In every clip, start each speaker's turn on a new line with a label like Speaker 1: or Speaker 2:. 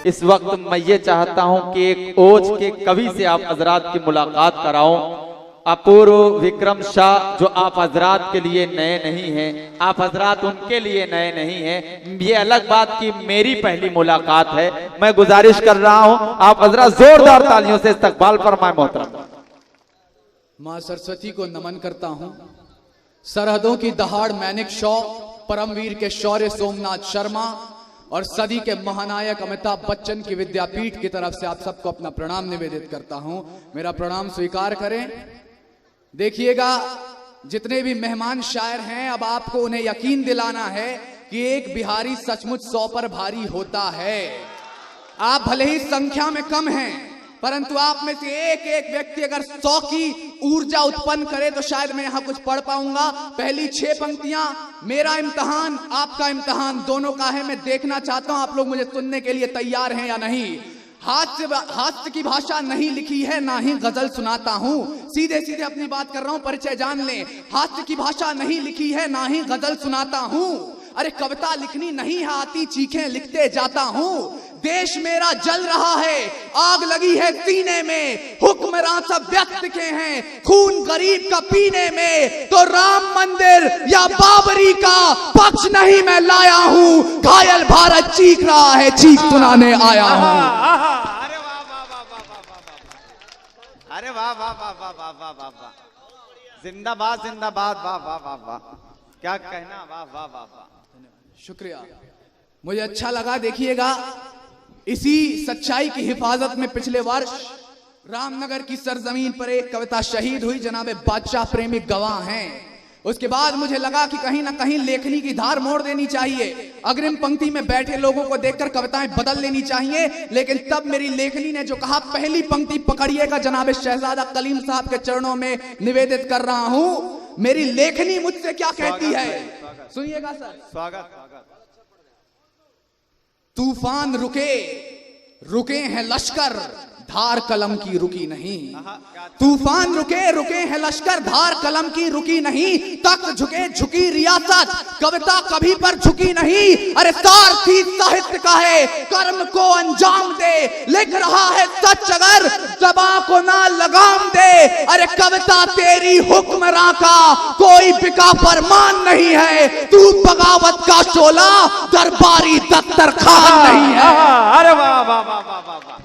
Speaker 1: इस वक्त मैं ये चाहता हूं कि एक ओज के कवि से आप हजरात की मुलाकात कराऊं। अपूर्व विक्रम शाह, जो आप हजरात के लिए नए नहीं हैं, आप हजरात उनके लिए नए नहीं हैं। ये अलग बात कि मेरी पहली मुलाकात है। मैं गुजारिश कर रहा हूं आप हजरात जोरदार तालियों से इस्तकबाल फरमाएं मोहतरम।
Speaker 2: मां सरस्वती को नमन करता हूं। सरहदों की दहाड़ मैनिक शॉ, परमवीर के शौर्य सोमनाथ शर्मा और सदी के महानायक अमिताभ बच्चन की विद्यापीठ की तरफ से आप सबको अपना प्रणाम निवेदित करता हूं। मेरा प्रणाम स्वीकार करें। देखिएगा, जितने भी मेहमान शायर हैं, अब आपको उन्हें यकीन दिलाना है कि एक बिहारी सचमुच 100 पर भारी होता है। आप भले ही संख्या में कम हैं, परंतु आप में से एक एक व्यक्ति अगर 100 की ऊर्जा उत्पन्न करे तो शायद मैं यहां कुछ पढ़ पाऊंगा। पहली 6 पंक्तियां मेरा इम्तिहान, आपका इम्तिहान दोनों का है। मैं देखना चाहता हूं आप लोग मुझे सुनने के लिए तैयार हैं या नहीं। हास्य की भाषा नहीं लिखी है, ना ही गजल सुनाता हूं। सीधे सीधे अपनी बात कर रहा हूं, परिचय जान लें। हास्य की भाषा नहीं लिखी है, ना ही गजल सुनाता हूं। अरे कविता लिखनी नहीं है आती, चीखें लिखते जाता हूं। देश मेरा जल रहा है, आग लगी है सीने में, हुक्मरान सब व्यक्त के हैं खून गरीब का पीने में। तो राम मंदिर या बाबरी का पक्ष नहीं मैं लाया हूं, घायल भारत चीख रहा है, चीख सुनाने आया हूं।
Speaker 1: अरे वाह वाह वाह वाह वाह वाह, अरे वाह वाह वाह वाह वाह वाह वाह वाह, जिंदाबाद जिंदाबाद, वाह वाह वाह वाह, क्या कहना, वाह वाह वाह वाह।
Speaker 2: शुक्रिया, मुझे अच्छा लगा। देखिएगा, इसी सच्चाई की हिफाजत में पिछले वर्ष रामनगर की सरजमीन पर एक कविता शहीद हुई। जनाबे बादशाह प्रेमी गवाह हैं। उसके बाद मुझे लगा कि कहीं ना कहीं लेखनी की धार मोड़ देनी चाहिए। अग्रिम पंक्ति में बैठे लोगों को देखकर कविताएं बदल लेनी चाहिए। लेकिन तब मेरी लेखनी ने जो कहा, पहली पंक्ति पकड़िएगा, जनाबे शहजादा कलीम साहब के चरणों में निवेदित कर रहा हूं। मेरी लेखनी मुझसे क्या कहती है, सुनिएगा सर।
Speaker 1: स्वागत।
Speaker 2: तूफान रुके, रुके हैं लश्कर, धार कलम की रुकी नहीं। तूफान रुके, रुके हैं लश्कर, धार कलम की रुकी नहीं। तख्त झुके, झुकी रियासत, कविता कभी पर झुकी नहीं। अरे सारथी साहित्य का है, कर्म को अंजाम दे, लिख रहा है सच अगर ज़बां को ना लगाम दे। अरे कविता तेरी हुक्मरां का कोई बिका फरमान नहीं है, तू बगावत का शोला दरबारी दस्तरखान नहीं है।
Speaker 1: अरे वाह वाह वाह वाह वाह,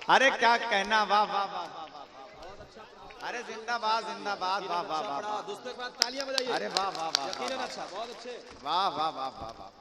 Speaker 1: अरे क्या कहना, वाह वाह वाह वाह, अरे जिंदाबाद जिंदाबाद, वाह वाह वाह, तालियां बजाइए। अरे वाह वाह वाह, अच्छा, बहुत अच्छे, वाह वाह वाह वाह वाह।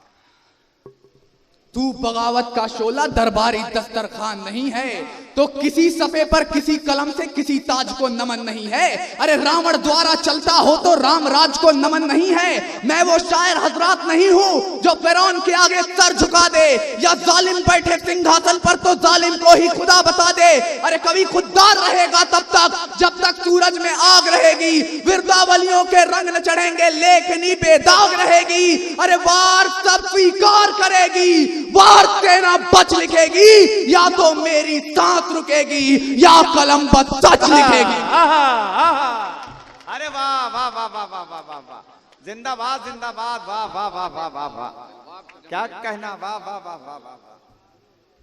Speaker 2: तू बगावत का शोला दरबारी दस्तरखान नहीं है, तो किसी सफे पर किसी कलम से किसी ताज को नमन नहीं है। अरे रावण द्वारा चलता हो तो राम राज को नमन नहीं है। मैं वो शायर हजरात नहीं हूं जो फिरौन के आगे सर झुका दे, या जालिम बैठे सिंहासन पर तो जालिम को ही खुदा बता दे। अरे कभी खुददार रहेगा तब तक जब तक सूरज में आग रहेगी, विरदावलियों के रंग न चढ़ेंगे, लेखनी बेदाग रहेगी। अरे वार सब स्वीकार करेगी, वार तेरा बच लिखेगी, या तो मेरी सांस रुकेगी या कलम बस सच लिखेगी।
Speaker 1: अरे वाह वाह वाह वाह वाह वाह वाह वाह, जिंदाबाद जिंदाबाद, वाह वाह वाह वाह वाह वाह, क्या कहना, वाह वाह वाह वाह वाह।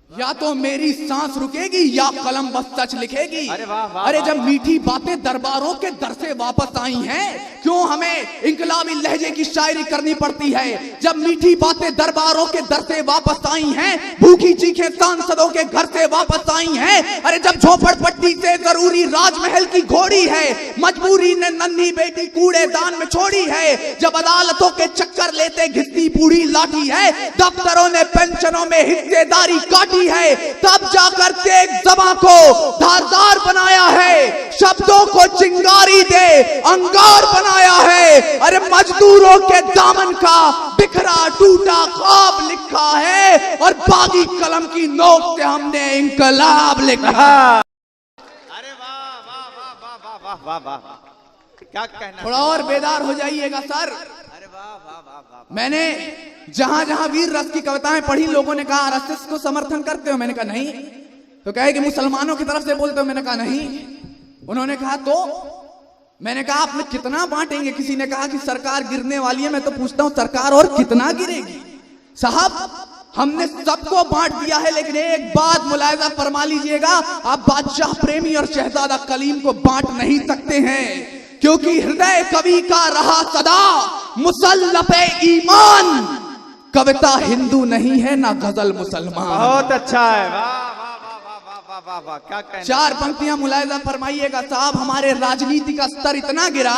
Speaker 2: या तो मेरी सांस रुकेगी या कलम बस सच लिखेगी।
Speaker 1: अरे वाह वाह,
Speaker 2: अरे जब मीठी बातें दरबारों के दर से वापस आई हैं, क्यों हमें इंकलाबी लहजे की शायरी करनी पड़ती है। जब मीठी बातें दरबारों के दर से वापस आई हैं, भूखी चीखें सांसदों के घर से वापस आई हैं। अरे जब झोपड़पट्टी से जरूरी राजमहल की घोड़ी है, मजबूरी ने नन्ही बेटी कूड़ेदान में छोड़ी है। जब अदालतों के चक्कर लेते घिसती बूढ़ी लाठी है, दफ्तरों ने पेंशनों में हिस्सेदारी काटी है, तब जाकर तेग ज़बां को धारदार बनाया है, शब्दों को चिंगारी दे अंगार बनाया है। अरे मजदूरों के दामन का बिखरा टूटा ख्वाब लिखा है, और बागी कलम की नोक से हमने इंकलाब लिखा।
Speaker 1: अरे वाह वाह वाह वाह वाह वाह वाह वाह, क्या कहना।
Speaker 2: थोड़ा और बेदार हो जाइएगा सर। मैंने जहां जहां वीर रस की कविताएं पढ़ी, लोगों ने कहा आरएसएस को समर्थन करते हो, मैंने कहा नहीं। तो कहे कि मुसलमानों की तरफ से बोलते हो, मैंने कहा नहीं। उन्होंने कहा तो, मैंने कहा आपने कितना बांटेंगे। किसी ने कहा कि सरकार गिरने वाली है, मैं तो पूछता हूं सरकार और कितना गिरेगी। साहब हमने सबको बांट दिया है, लेकिन एक बात मुलाहिजा फरमा लीजिएगा, आप बादशाह प्रेमी और शहजादा कलीम को बांट नहीं सकते हैं, क्योंकि हृदय कवि का रहा सदा मुसल्लफे ईमान। कविता हिंदू नहीं है ना गजल मुसलमान।
Speaker 1: बहुत अच्छा है, वाह वाह वाह वाह वाह वाह वाह, क्या कहना।
Speaker 2: चार पंक्तियां मुलाहिजा फरमाइएगा साहब। हमारे राजनीति का स्तर इतना गिरा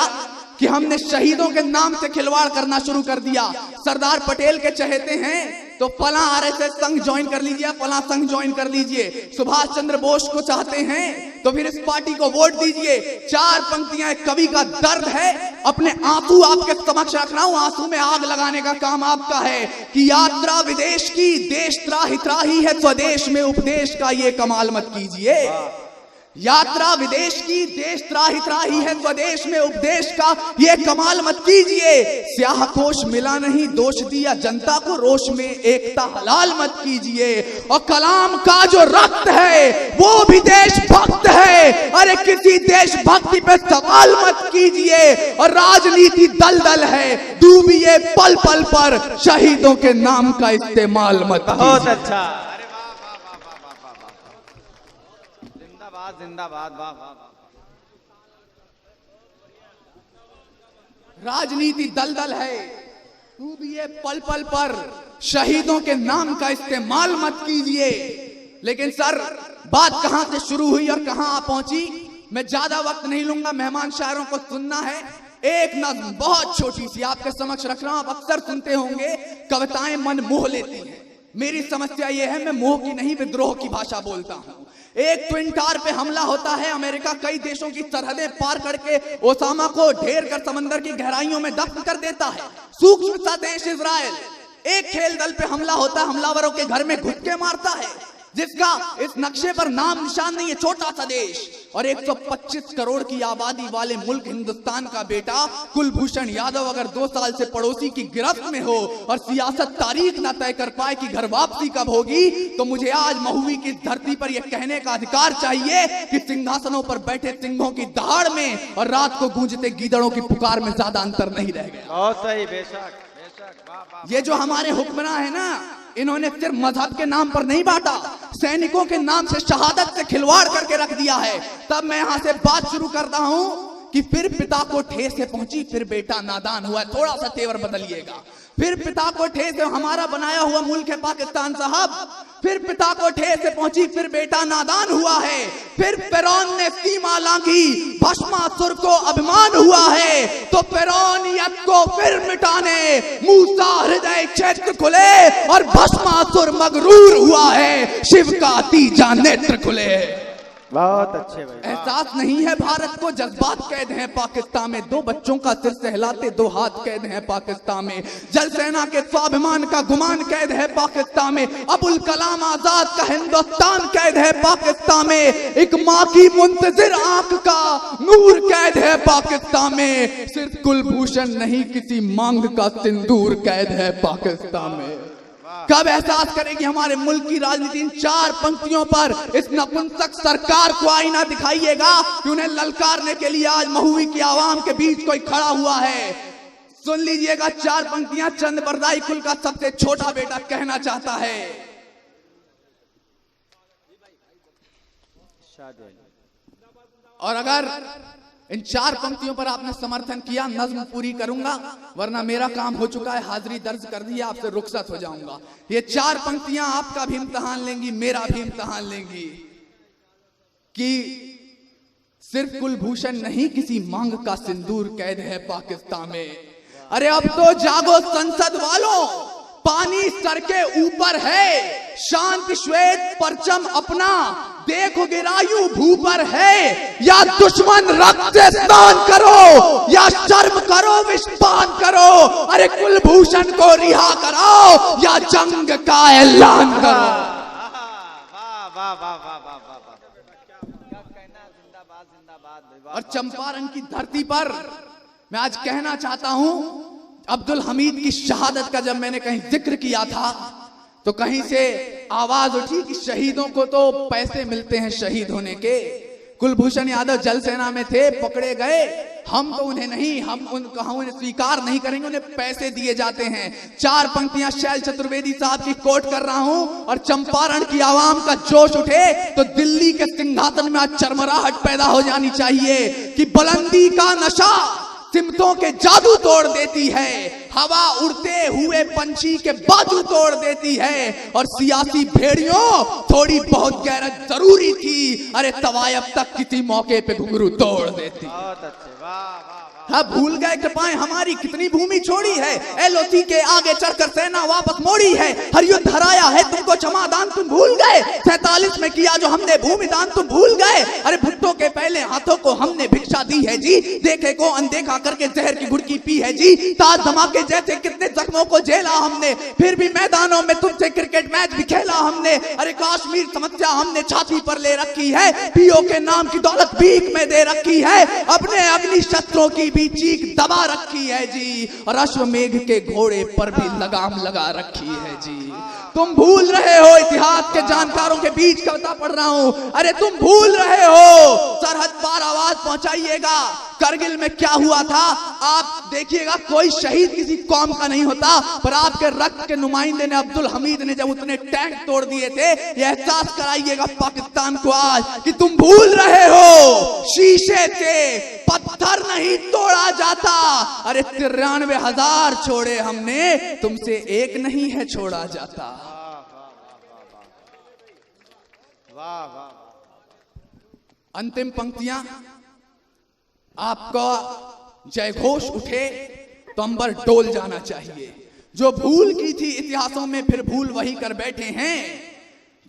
Speaker 2: कि हमने शहीदों के नाम से खिलवाड़ करना शुरू कर दिया। सरदार पटेल के चहेते हैं तो फला आरएसएस संघ ज्वाइन कर लीजिए, फला संघ ज्वाइन कर लीजिए। सुभाष चंद्र बोस को चाहते हैं तो फिर इस पार्टी को वोट दीजिए। चार पंक्तियां एक कवि का दर्द है। अपने आंसू आपके समक्ष रख रहा हूं, आंसू में आग लगाने का काम आपका है कि यात्रा विदेश की, देश त्राही त्राही है स्वदेश में उपदेश का, ये कमाल मत कीजिए। यात्रा विदेश की, देश त्राही त्राही है स्वदेश में उपदेश का, ये कमाल मत कीजिए। स्याह कोश मिला नहीं, दोष दिया जनता को, रोष में एकता हलाल मत कीजिए। और कलाम का जो रक्त है वो भी देशभक्त है, अरे किसी देशभक्ति पे सवाल मत कीजिए। और राजनीति दलदल है, डूबिए पल पल पर, शहीदों के नाम का इस्तेमाल मत कीजिए।
Speaker 1: बहुत अच्छा, जिंदाबाद, वाह वाह वाह।
Speaker 2: राजनीति दलदल है, डूबिए पल पल पर, शहीदों के नाम का इस्तेमाल मत कीजिए। लेकिन सर बात कहां से शुरू हुई और कहां आ पहुंची, मैं ज्यादा वक्त नहीं लूंगा, मेहमान शायरों को सुनना है। एक नज्म बहुत छोटी सी आपके समक्ष रख रहा हूं, आप अक्सर सुनते होंगे, कविताएं मन मोह लेती हैं। मेरी समस्या यह है, मैं मोह की नहीं विद्रोह की भाषा बोलता हूं। एक ट्विन टावर पे हमला होता है, अमेरिका कई देशों की सरहदें पार करके ओसामा को ढेर कर समंदर की गहराइयों में दफन कर देता है। सूक्ष्म सा देश इजराइल एक खेल दल पे हमला होता है, हमलावरों के घर में घुस के मारता है, जिसका इस नक्शे पर नाम निशान नहीं है, छोटा सा देश। और 125 करोड़ की आबादी वाले मुल्क हिंदुस्तान का बेटा कुलभूषण यादव अगर 2 साल से पड़ोसी की गिरफ्त में हो और सियासत तारीख ना तय कर पाए कि घर वापसी कब होगी, तो मुझे आज महुवी की धरती पर यह कहने का अधिकार चाहिए कि सिंहासनों पर बैठे सिंहों की दहाड़ में और रात को गूंजते गीदड़ों की पुकार में ज्यादा अंतर नहीं रह गया।
Speaker 1: बहुत सही, बेशक।
Speaker 2: ये जो हमारे हुक्मरान है ना, इन्होंने सिर्फ मजहब के नाम पर नहीं बांटा, सैनिकों के नाम से शहादत से खिलवाड़ करके रख दिया है। तब मैं यहां से बात शुरू करता हूं कि फिर पिता को ठेस से पहुंची, फिर बेटा नादान हुआ। थोड़ा सा तेवर बदलिएगा। फिर पिता को ठेस से, हमारा बनाया हुआ मुल्क है पाकिस्तान साहब, फिर पिता को ठेस से पहुंची, फिर बेटा नादान हुआ है। फिर फिरौन ने सीमा लांघी, भस्मासुर को अभिमान हुआ है, तो फिरौनियत को फिर मिटाने मूसा हृदय क्षेत्र खुले और भस्मासुर मगरूर हुआ है, शिव का तीजा नेत्र खुले।
Speaker 1: बहुत अच्छे भाई।
Speaker 2: एहसास नहीं है भारत को, जज्बात कैद हैं पाकिस्तान में, 2 बच्चों का सिर सहलाते 2 हाथ कैद हैं पाकिस्तान में, जल सेना के स्वाभिमान का गुमान कैद है पाकिस्तान में, अबुल कलाम आजाद का हिंदुस्तान कैद है पाकिस्तान में, एक माँ की मुंतजिर आंख का नूर कैद है पाकिस्तान में, सिर्फ कुलभूषण नहीं किसी मांग का सिंदूर कैद है पाकिस्तान में। कब एहसास करेगी हमारे मुल्क की राजनीति? इन 4 पंक्तियों पर इस नपुंसक सरकार को आईना दिखाइएगा कि उन्हें ललकारने के लिए आज महुवी की आवाम के बीच कोई खड़ा हुआ है। सुन लीजिएगा 4 पंक्तियां, चंद बरदाई कुल का सबसे छोटा बेटा कहना चाहता है। और अगर इन 4 पंक्तियों पर आपने समर्थन किया, नज्म पूरी करूंगा, वरना मेरा काम हो चुका है, हाजिरी दर्ज कर दी, आपसे रुखसत हो जाऊंगा। ये 4 पंक्तियां आपका भी इम्तिहान लेंगी, मेरा भी इम्तिहान लेंगी कि सिर्फ कुलभूषण नहीं किसी मांग का सिंदूर कैद है पाकिस्तान में। अरे अब तो जागो संसद वालों, पानी सर के ऊपर है, शांति श्वेत परचम अपना देखो गिरायु भू पर है, या दुश्मन रक्त से स्नान करो या शर्म करो विषपान करो। अरे कुलभूषण को रिहा कराओ या जंग का ऐलान करो। और चंपारण की धरती पर मैं आज कहना चाहता हूं, अब्दुल हमीद की शहादत का जब मैंने कहीं जिक्र किया था तो कहीं से आवाज उठी कि शहीदों को तो पैसे मिलते हैं शहीद होने के, कुलभूषण यादव जल सेना में थे, पकड़े गए। हम तो उन्हें नहीं, हम उन्हें स्वीकार नहीं करेंगे, उन्हें पैसे दिए जाते हैं। 4 पंक्तियां शैल चतुर्वेदी साहब की कोट कर रहा हूं। और चंपारण की आवाम का जोश उठे तो दिल्ली के सिंहासन में आज चरमराहट पैदा हो जानी चाहिए कि बुलंदी का नशा सिमतों के जादू तोड़ देती है, हवा उड़ते हुए पंछी के बाजू तोड़ देती है। और सियासी भेड़ियों, थोड़ी बहुत गैरत जरूरी थी, अरे तवायब तक किसी मौके पे घुंघरू तोड़ देती। हाँ, भूल गए कृपाएं हमारी कितनी भूमि छोड़ी है, एलओसी के आगे चढ़कर सेना वापस मोड़ी है, हर युद्ध हराया है तुमको क्षमादान तुम भूल गए, 47 में किया जो हमने भूमि दान तुम भूल गए। अरे भुट्टो के पहले हाथों को हमने भिक्षा दी है जी, देखे को अनदेखा करके जहर की घुड़की पी है जी, ताज धमाके जैसे कितने जख्मों को झेला हमने, फिर भी मैदानों में तुमसे क्रिकेट मैच भी खेला हमने। अरे कश्मीर समस्या हमने छाती पर ले रखी है, पीओ के नाम की दौलत भीख में दे रखी है, अपने अग्नि शस्त्रों की भी चीख दबा रखी है जी, और अश्वमेघ के घोड़े पर भी लगाम लगा रखी है जी। तुम भूल रहे हो, इतिहास के जानकारों के बीच कविता पढ़ रहा हूं, अरे तुम भूल रहे हो। सरहद पार आवाज पहुंचाइएगा, करगिल में क्या हुआ था आप देखिएगा। कोई शहीद किसी कौम का नहीं होता, पर आपके रक्त के नुमाइंदे ने, अब्दुल हमीद ने जब उतने टैंक तोड़ दिए थे, यह एहसास कराइएगा पाकिस्तान को आज कि तुम भूल रहे हो, शीशे से पत्थर नहीं तोड़ा जाता। अरे 93,000 छोड़े हमने, तुमसे एक नहीं है छोड़ा जाता। अंतिम पंक्तियां, आपका जय घोष उठे तो अंबर डोल जाना चाहिए। जो भूल की थी इतिहासों में फिर भूल वही कर बैठे हैं,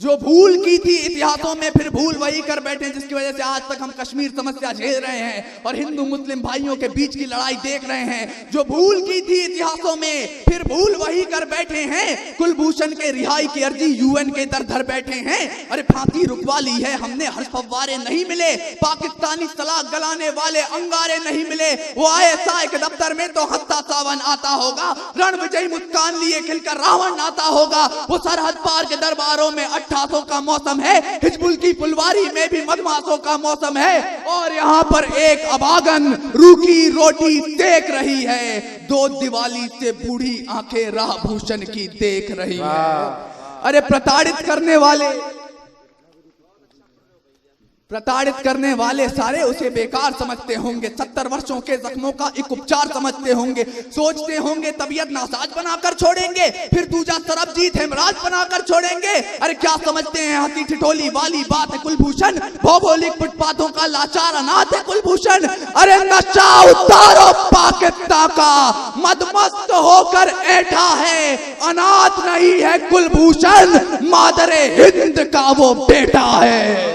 Speaker 2: जो भूल की थी इतिहासों में फिर भूल वही कर बैठे, जिसकी वजह से आज तक हम कश्मीर समस्या झेल रहे हैं और हिंदू मुस्लिम भाइयों के बीच की लड़ाई देख रहे हैं। जो भूल की थी इतिहासों में फिर भूल वही कर बैठे हैं, कुलभूषण के रिहाई की अर्जी यूएन के दर धर बैठे हैं। अरे फांसी रुकवा ली है हमने, हर्ष फव्वारे नहीं मिले, पाकिस्तानी सलाख गलाने वाले अंगारे नहीं मिले, वो ISI के दफ्तर में तो हत्ता सावन आता होगा, रण विजयी मुस्कान लिए खिलकर रावण आता होगा। वो सरहद पार के दरबारों में 800 का मौसम है, हिजबुल की फुलवारी में भी मधमासों का मौसम है, और यहाँ पर एक अभागन रूखी रोटी देख रही है, 2 दिवाली से बूढ़ी आंखें राहभूषण की देख रही है। अरे प्रताड़ित करने वाले सारे उसे बेकार समझते होंगे, 70 वर्षों के जख्मों का एक उपचार समझते होंगे, सोचते होंगे तबीयत नासाज बनाकर छोड़ेंगे, फिर दूजा सरबजीत हेमराज बनाकर छोड़ेंगे। अरे क्या समझते हैं हंसी ठिठोली वाली बात है कुलभूषण, भौगोलिक फुटपाथों का लाचार अनाथ है कुलभूषण। अरे नशा उतारो पाकिस्तान का, मदमस्त होकर ऐठा है, अनाथ नहीं है कुलभूषण, मादरे हिंद का वो बेटा है।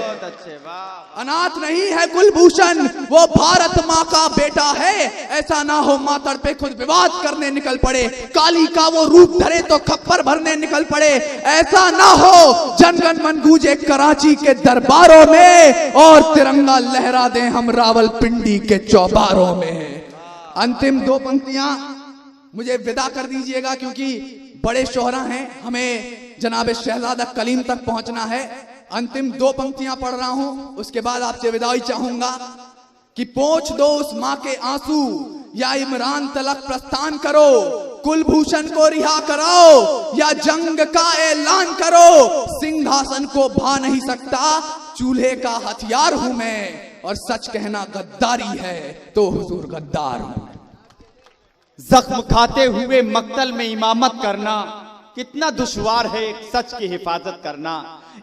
Speaker 2: अनाथ नहीं है कुलभूषण, वो भारत माँ का बेटा है। ऐसा ना हो मातड़ पे खुद विवाद करने निकल पड़े, काली का वो रूप धरे तो खप्पर भरने निकल पड़े। ऐसा ना हो जनगण मन गूंजे कराची के दरबारों में और तिरंगा लहरा दें हम रावलपिंडी के चौबारों में। अंतिम 2 पंक्तियां मुझे विदा कर दीजिएगा, क्योंकि बड़े शोहरा हैं, हमें जनाब शहजादा कलीम तक पहुंचना है। अंतिम 2 पंक्तियां पढ़ रहा हूं, उसके बाद आपसे विदाई चाहूंगा कि पोंछ दो उस मां के आंसू, या इमरान तलक प्रस्थान करो, कुलभूषण को रिहा कराओ या जंग का ऐलान करो, सिंहासन को भा नहीं सकता, चूल्हे का हथियार हूं मैं, और सच कहना गद्दारी है तो हुजूर गद्दार हूं।
Speaker 3: जख्म खाते हुए मक्तल में इमामत करना कितना दुश्वार है, एक सच की हिफाजत करना।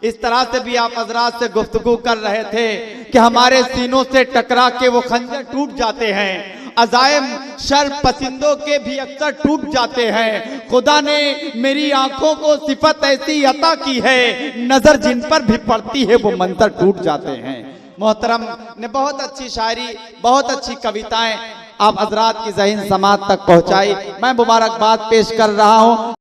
Speaker 3: इस तरह से भी आप हजरात से गुफ्तगू कर रहे थे कि हमारे सीनों से टकरा के वो खंजर टूट जाते हैं, अजायम शर पसंदों के भी अक्सर टूट जाते हैं। खुदा ने मेरी आंखों को सिफत ऐसी अता की है, नजर जिन पर भी पड़ती है वो मंजर टूट जाते हैं। मोहतरम ने बहुत अच्छी शायरी, बहुत अच्छी कविताएं आप हजरात की ज़हन समात तक पहुंचाई। मैं मुबारकबाद पेश कर रहा हूं।